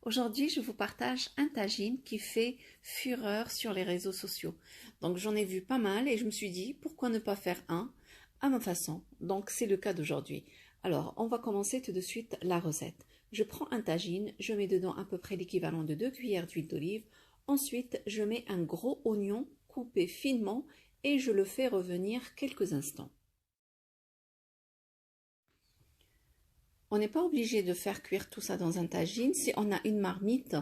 Aujourd'hui, je vous partage un tagine qui fait fureur sur les réseaux sociaux. Donc j'en ai vu pas mal et je me suis dit pourquoi ne pas faire un à ma façon. Donc c'est le cas d'aujourd'hui. Alors on va commencer tout de suite la recette. Je prends un tagine, je mets dedans à peu près l'équivalent de 2 cuillères d'huile d'olive. Ensuite, je mets un gros oignon coupé finement et je le fais revenir quelques instants. On n'est pas obligé de faire cuire tout ça dans un tagine. Si on a une marmite,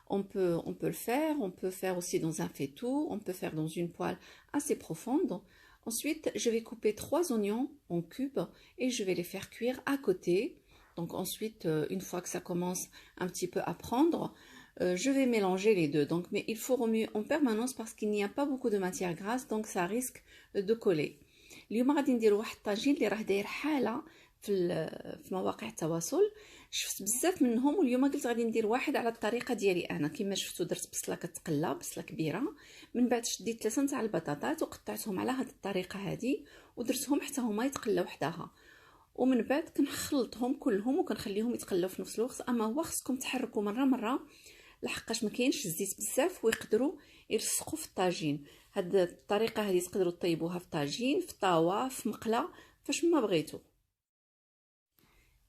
on peut le faire. On peut faire aussi dans un faitout. On peut faire dans une poêle assez profonde. Ensuite, je vais couper 3 oignons en cubes et je vais les faire cuire à côté. Donc ensuite, une fois que ça commence un petit peu à prendre, je vais mélanger les deux. Donc, mais il faut remuer en permanence parce qu'il n'y a pas beaucoup de matière grasse, donc ça risque de coller. اليوم غادي نديرو واحد الطاجين اللي راه داير حاله في مواقع التواصل. شفت بزاف منهم واليوم قلت غادي ندير واحد على الطريقه ديالي انا. كما شفتوا درت بصله كتقلى، بصله كبيره، من بعد شديت 3 نتاع البطاطات وقطعتهم على هذه الطريقه هذه ودرتهم حتى هما يتقلاو وحدها، ومن بعد كنخلطهم كلهم وكنخليهم يتقلاو في نفس الوقت. اما هو خصكم تحركوا مره لحقاش ما كاينش الزيت بزاف ويقدروا يلصقوا في الطاجين. هاد الطريقه هذه تقدروا طيبوها في طاجين، في طاوه، في مقله، فاش ما بغيتوا.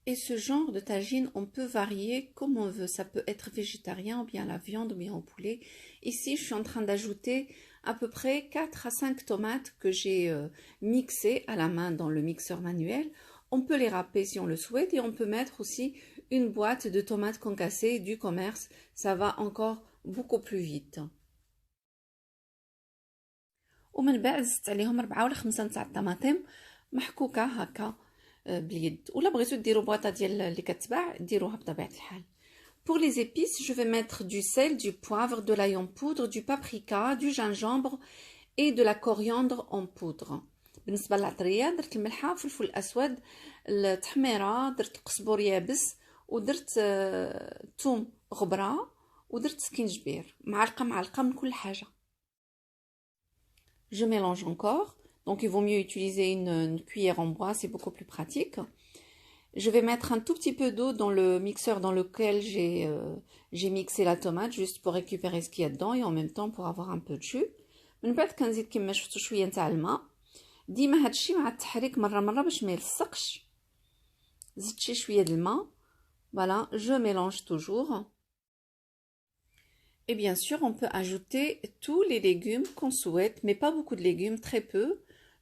Et ce genre de tagine, on peut varier comme on veut. Ça peut être végétarien ou bien la viande ou bien au poulet. Ici, je suis en train d'ajouter à peu près 4 à 5 tomates que j'ai mixées à la main dans le mixeur manuel. On peut les râper si on le souhaite et on peut mettre aussi une boîte de tomates concassées du commerce. Ça va encore beaucoup plus vite. ومن بعد زدت عليهم 4 ولا 5 نتاع الطماطم محكوكه هكا باليد، ولا بغيتو ديروا بواطه ديال اللي كتباع ديروها بطبيعه الحال. Pour les épices, je vais mettre du sel, du poivre, de l'ail en poudre, du paprika, du gingembre et de la coriandre en poudre. بالنسبه للعطريه درت الملحه، فلفل الاسود، التحميره، درت قزبر يابس، ودرت ثوم غبره، ودرت سكينجبير، معلقه من كل حاجه. Je mélange encore. Donc il vaut mieux utiliser une cuillère en bois, c'est beaucoup plus pratique. Je vais mettre un tout petit peu d'eau dans le mixeur dans lequel j'ai mixé la tomate, juste pour récupérer ce qu'il y a dedans et en même temps pour avoir un peu de jus. من بعد كنزيد كما شفتوا شويه نتاع الماء. ديما هادشي مع التحريك مره باش ما يلصقش. زدت شويه د الماء. Voilà, je mélange toujours. Et bien sûr, on peut ajouter tous les légumes qu'on souhaite, mais pas beaucoup de légumes, très peu,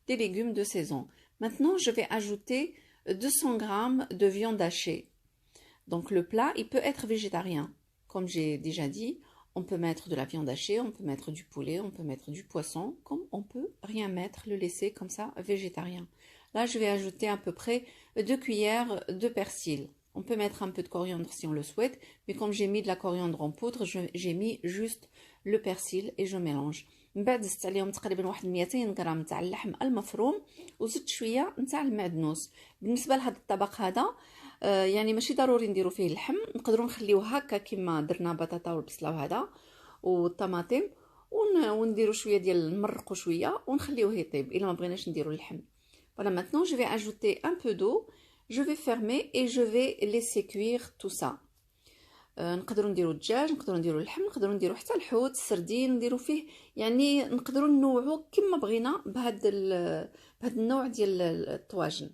des légumes de saison. Maintenant, je vais ajouter 200 g de viande hachée. Donc le plat, il peut être végétarien. Comme j'ai déjà dit, on peut mettre de la viande hachée, on peut mettre du poulet, on peut mettre du poisson, comme on peut rien mettre, le laisser comme ça végétarien. Là, je vais ajouter à peu près 2 cuillères de persil. On peut mettre un peu de coriandre si on le souhaite, mais comme j'ai mis de la coriandre en poudre, j'ai mis juste le persil et je mélange. من بعد زدت عليهم تقريبا واحد 200 غرام تاع اللحم المفروم وزدت شويه نتاع المعدنوس. بالنسبه لهذا الطبق هذا يعني ماشي ضروري نديرو فيه اللحم، نقدروا نخليوه هكا كما درنا بطاطا والبصله وهذا والطماطم، ونديروا شويه ديال نمرقوا شويه ونخليوه يطيب الا ما بغيناش نديروا اللحم. Voilà, maintenant je vais ajouter un peu d'eau, je vais fermer et je vais laisser cuire tout ça. نقدروا نديروا الدجاج، نقدروا نديروا اللحم، نقدروا نديروا حتى الحوت، السردين، نديروا فيه يعني نقدروا ننوعوا كما بغينا بهذا النوع ديال الطواجن.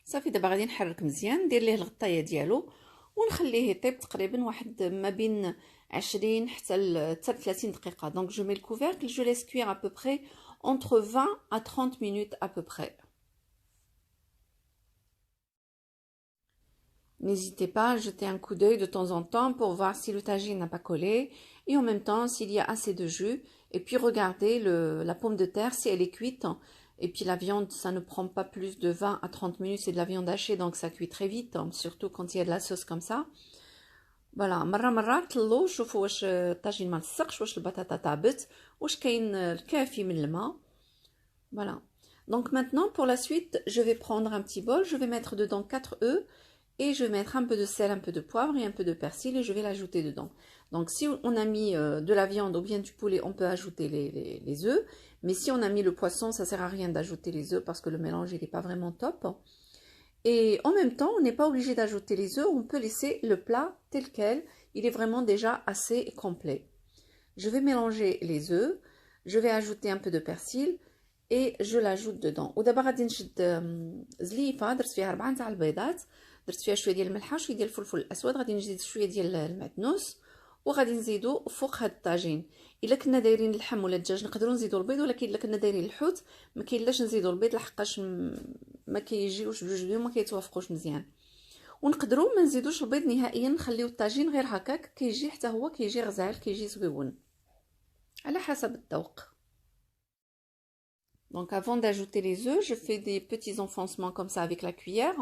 صافي دابا غادي نحرك مزيان، ندير ليه الغطايه ديالو ونخليه يطيب تقريبا واحد ما بين 20 حتى 30 دقيقه. دونك جو مي الكوفركل، جو ليس كوير à peu près entre 20 à 30 minutes à peu près. N'hésitez pas à jeter un coup d'œil de temps en temps pour voir si le tagine n'a pas collé et en même temps s'il y a assez de jus. Et puis regardez la pomme de terre si elle est cuite. Et puis la viande, ça ne prend pas plus de 20 à 30 minutes. C'est de la viande hachée, donc ça cuit très vite, surtout quand il y a de la sauce comme ça. Voilà, مرة طلوا شوفوا واش الطاجين ما لصقش، واش البطاطا طابت، واش كاين الكافي من الماء. Voilà. Donc maintenant, pour la suite, je vais prendre un petit bol, je vais mettre dedans 4 œufs. Et je vais mettre un peu de sel, un peu de poivre et un peu de persil et je vais l'ajouter dedans. Donc si on a mis de la viande ou bien du poulet, on peut ajouter les œufs. Mais si on a mis le poisson, ça ne sert à rien d'ajouter les œufs parce que le mélange n'est pas vraiment top. Et en même temps, on n'est pas obligé d'ajouter les œufs, on peut laisser le plat tel quel. Il est vraiment déjà assez complet. Je vais mélanger les œufs, je vais ajouter un peu de persil et je l'ajoute dedans. ودابا غادي نشد زليفه درت فيها 4 تاع البيضات، درت فيها شويه ديال الملحه شويه ديال الفلفل الاسود، غادي نزيد شويه ديال المعدنوس وغادي نزيدو فوق هاد الطاجين. الا كنا دايرين اللحم ولا الدجاج نقدروا نزيدو البيض، ولكن الا كنا دايرين الحوت ما كاينلاش نزيدو البيض لحقاش ما كيجيوش بجوج بيهم ما كيتوافقوش مزيان. ونقدروا ما نزيدوش البيض نهائيا، نخليو الطاجين غير هكاك كيجي حتى هو كيجي غزال كيجي زويون على حسب الذوق. Donc avant d'ajouter les œufs, je fais des petits enfoncements comme ça avec la cuillère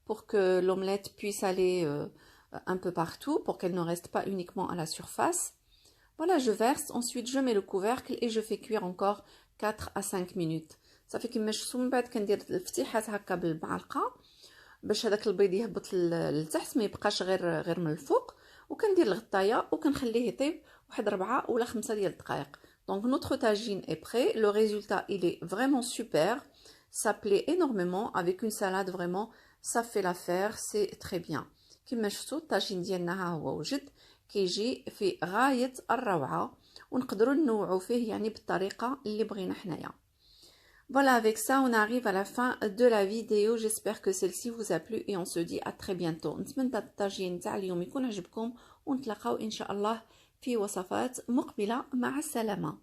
pour que l'omelette puisse aller un peu partout, pour qu'elle ne reste pas uniquement à la surface. Voilà, je verse, ensuite je mets le couvercle et je fais cuire encore 4 à 5 minutes. Ça fait كما شفتوا من بعد كندير الفتيحات هكا بالمعلقه باش هذاك البيض يهبط لتحت ما يبقاش غير من الفوق، وكندير الغطايه وكنخليه يطيب واحد 4 ولا 5 ديال الدقائق. Donc notre tagine est prêt, le résultat il est vraiment super, ça plaît énormément avec une salade vraiment, ça fait l'affaire, c'est très bien. كما شفتوا الطاجين ديالنا ها هو وجد كيجي في غاية الروعة، ونقدروا ننوعوا فيه يعني بالطريقة اللي بغينا حنايا. Voilà, avec ça on arrive à la fin de la vidéo, j'espère que celle-ci vous a plu et on se dit à très bientôt. نتمنى الطاجين تاع اليوم يكون عجبكم، ونتلاقاو ان شاء الله في وصفات مقبلة. مع السلامة.